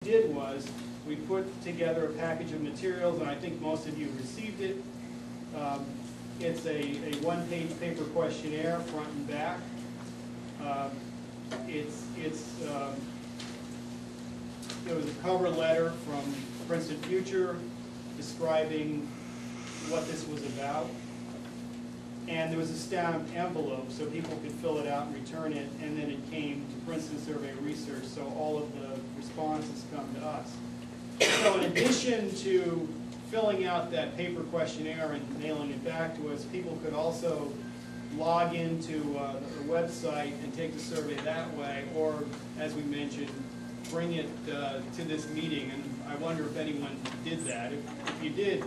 Did was we put together a package of materials, and I think most of you received it. It's a one-page paper questionnaire, front and back. There was a cover letter from Princeton Future describing what this was about. And there was a stamped envelope so people could fill it out and return it, and then it came to Princeton Survey Research, so all of the responses come to us. So in addition to filling out that paper questionnaire and mailing it back to us, people could also log into the website and take the survey that way, or, as we mentioned, bring it to this meeting. And I wonder if anyone did that. If you did,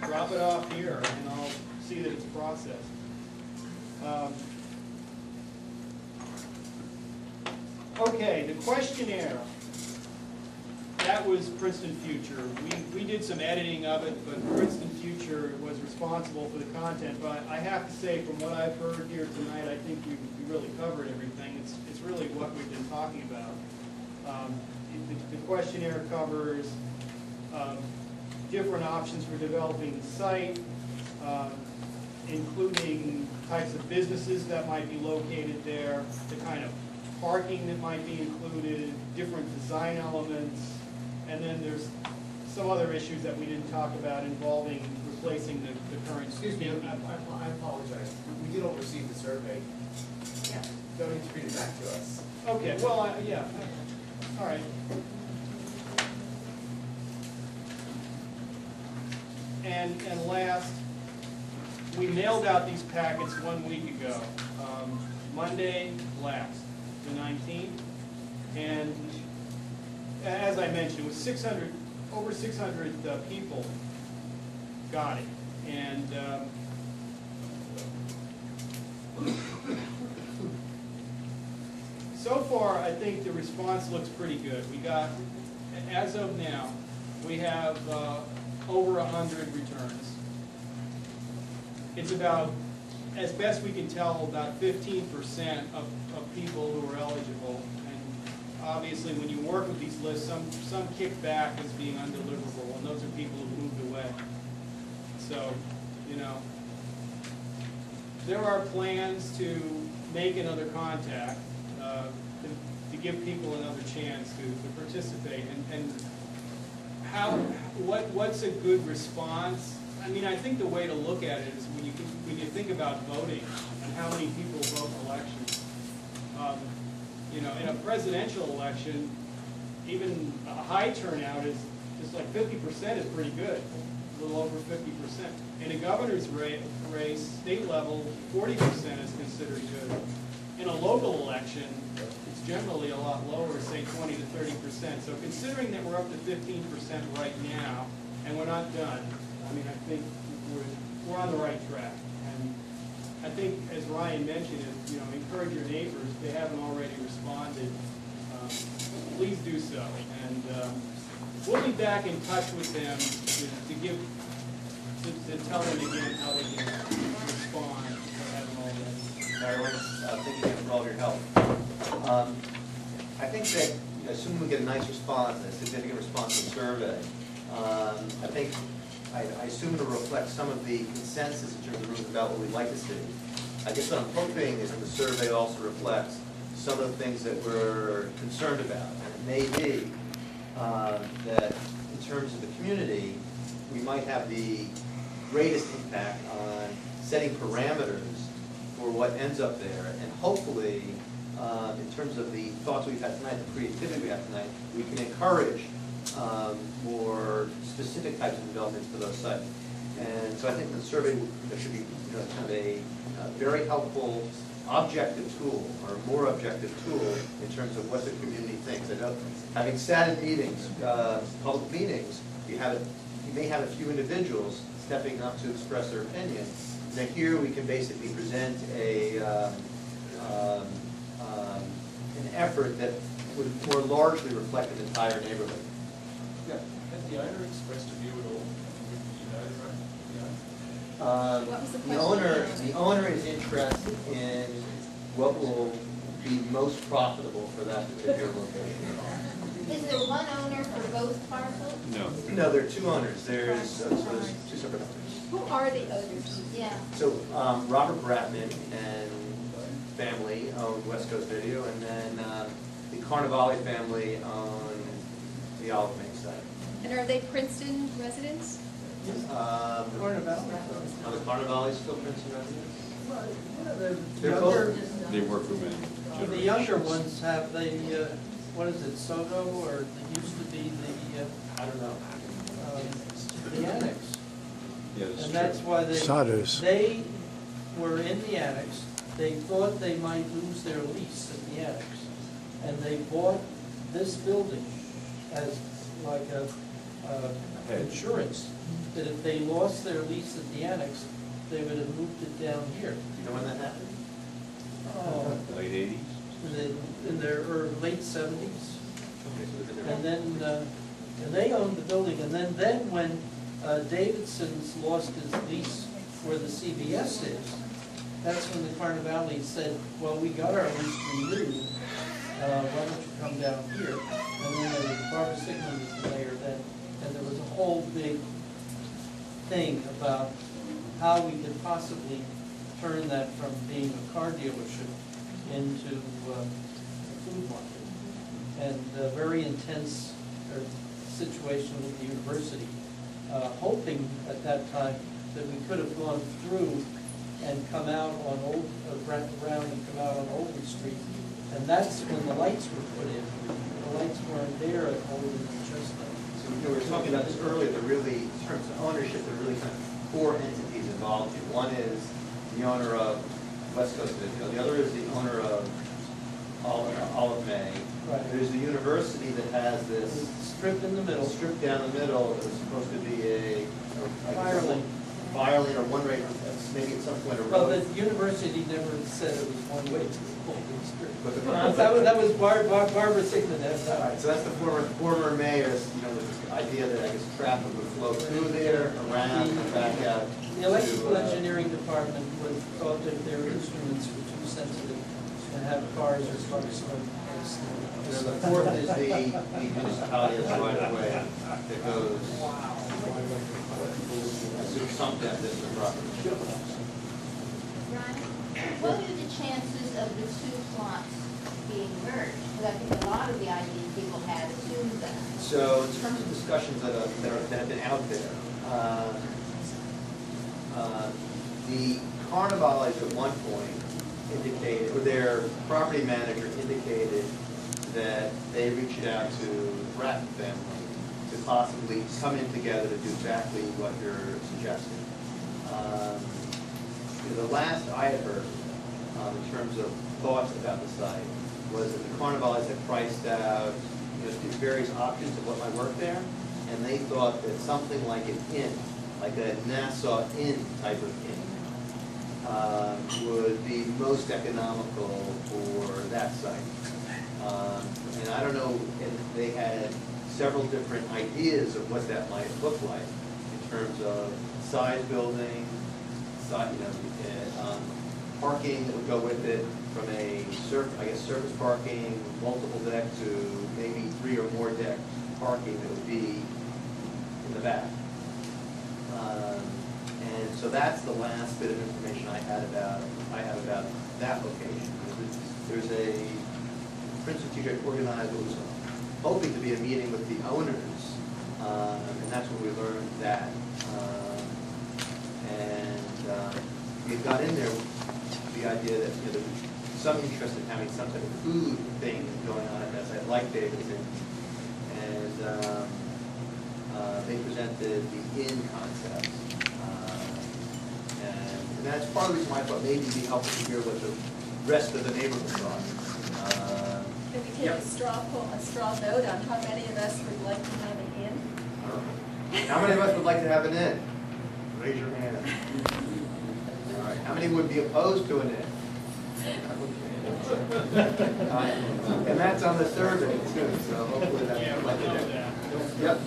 drop it off here, and I'll see that it's processed. Okay, the questionnaire. That was Princeton Future. We did some editing of it, but Princeton Future was responsible for the content. But I have to say, from what I've heard here tonight, I think we really covered everything. It's really what we've been talking about. The questionnaire covers different options for developing the site, including types of businesses that might be located there, the kind of parking that might be included, different design elements, and then there's some other issues that we didn't talk about involving replacing the current. Excuse me, I apologize. We did all receive the survey. Yeah. Don't need to read it back to us. Okay, well, yeah, all right. And last, we mailed out these packets 1 week ago, Monday last, the 19th, and as I mentioned, it was over 600 people got it, and so far I think the response looks pretty good. We got, as of now, we have over 100 returns. It's about, as best we can tell, about 15% of people who are eligible. And obviously, when you work with these lists, some kick back as being undeliverable, and those are people who moved away. So, you know, there are plans to make another contact, to give people another chance to participate. And what's a good response? I mean, I think the way to look at it is when you think about voting and how many people vote in elections. You know, in a presidential election, even a high turnout is just like 50% is pretty good, a little over 50%. In a governor's race, state level, 40% is considered good. In a local election, it's generally a lot lower, say 20 to 30%. So considering that we're up to 15% right now, and we're not done, I mean, I think we're on the right track. And I think, as Ryan mentioned, you know, encourage your neighbors. If they haven't already responded, please do so. And we'll be back in touch with them to tell them again how they can respond if they haven't already. Everyone, thank you for all your help. I think that, assuming we get a nice response, a significant response to the survey, I assume it'll reflect some of the consensus in terms of rooms about what we'd like to see. I guess what I'm hoping is that the survey also reflects some of the things that we're concerned about. And it may be that in terms of the community, we might have the greatest impact on setting parameters for what ends up there. And hopefully, in terms of the thoughts we've had tonight, the creativity we have tonight, we can encourage more specific types of developments for those sites. And so I think the survey should be kind of a very helpful objective tool, or a more objective tool, in terms of what the community thinks. I know, having sat in meetings, public meetings, you may have a few individuals stepping up to express their opinion. Now here we can basically present an effort that would more largely reflect an entire neighborhood. Yeah. Has the owner expressed a view at all? What was the question? The owner is interested in what will be most profitable for that particular location. Is there one owner for both parcels? No. No, there are two owners, there's two separate owners. Who are the owners? Yeah. So, Robert Bratman and family owned West Coast Video, and then, the Carnevale family own the Olive Main side. And are they Princeton residents? Are the Carnevale still Princeton residents? The They're younger, They work for many the generations. younger ones have the, what is it, Soto, or it used to be the, I don't know. the annex. Yeah, that's And true. that's why Sotos. they were in the annex. They thought they might lose their lease at the annex. And they bought this building as like a Hedge. insurance, that if they lost their lease at the annex, they would have moved it down here. Do you know when that happened? Oh, Late eighties? in their late seventies. Okay, so they've been there. And then, and they owned the building, and then when Davidson's lost his lease where the CVS is, that's when the Carnevale said, well, we got our lease renewed, why don't you come down here? And then there was, Barbara Sigmund was the mayor then, and there was a whole big thing about how we could possibly turn that from being a car dealership into a food market. And a very intense situation with the university, hoping at that time that we could have gone through and come out on around and come out on Oldham Street. And that's when the lights were put in. The lights weren't there at Oldham and Chestnut. So, we were talking about this earlier, there really, in terms of ownership, there are really kind of four entities involved here. One is the owner of West Coast Video, the other is the owner of Olive May. Right. There's the university that has It was this stripped in the middle. strip down the middle that was supposed to be a Fire lane. Fire lane or one way, maybe at some point a Well, the road. university never said it was one way to the Oldham Street. But the That was Barbara Sigmund at that All right, time. so that's the former mayor's, the idea that I guess traffic would flow through there, around, and back out. The electrical to, engineering department would thought that their instruments were too sensitive and have cars or trucks run. You know, the fourth is the municipality of the right of way that goes through some depth into the property. Ryan, what are the chances of the two plots being merged? Because I think a lot of the ideas people had assumed that. So in terms of discussions that have been out there, the Carnevales at one point indicated, or their property manager indicated that they reached out to the Bratton family to possibly come in together to do exactly what you're suggesting. The last I had heard, in terms of thoughts about the site, was that the Carnevales had priced out, various options of what might work there, and they thought that something like an inn, like a Nassau Inn type of inn, would be most economical for that site. And I don't know, and they had several different ideas of what that might look like in terms of size building, parking that would go with it, from a surface parking, multiple deck to maybe 3 or more deck parking that would be in the back. And so that's the last bit of information I have about that location. There's a Princeton Future organized what was hoping to be a meeting with the owners, and that's when we learned that. We had got in there with the idea that there was some interest in having some type of food thing going on at that site, like Davidson. And they presented the inn concept. And that's part of the reason why I thought maybe it'd be helpful to hear what the rest of the neighborhood thought. Can we take a straw poll, a straw vote on how many of us would like to have an inn? How many of us would like to have an inn? Raise your hand. All right, how many would be opposed to an inn? And that's on the survey too, so hopefully that's. Yeah, we'll know that. Yep.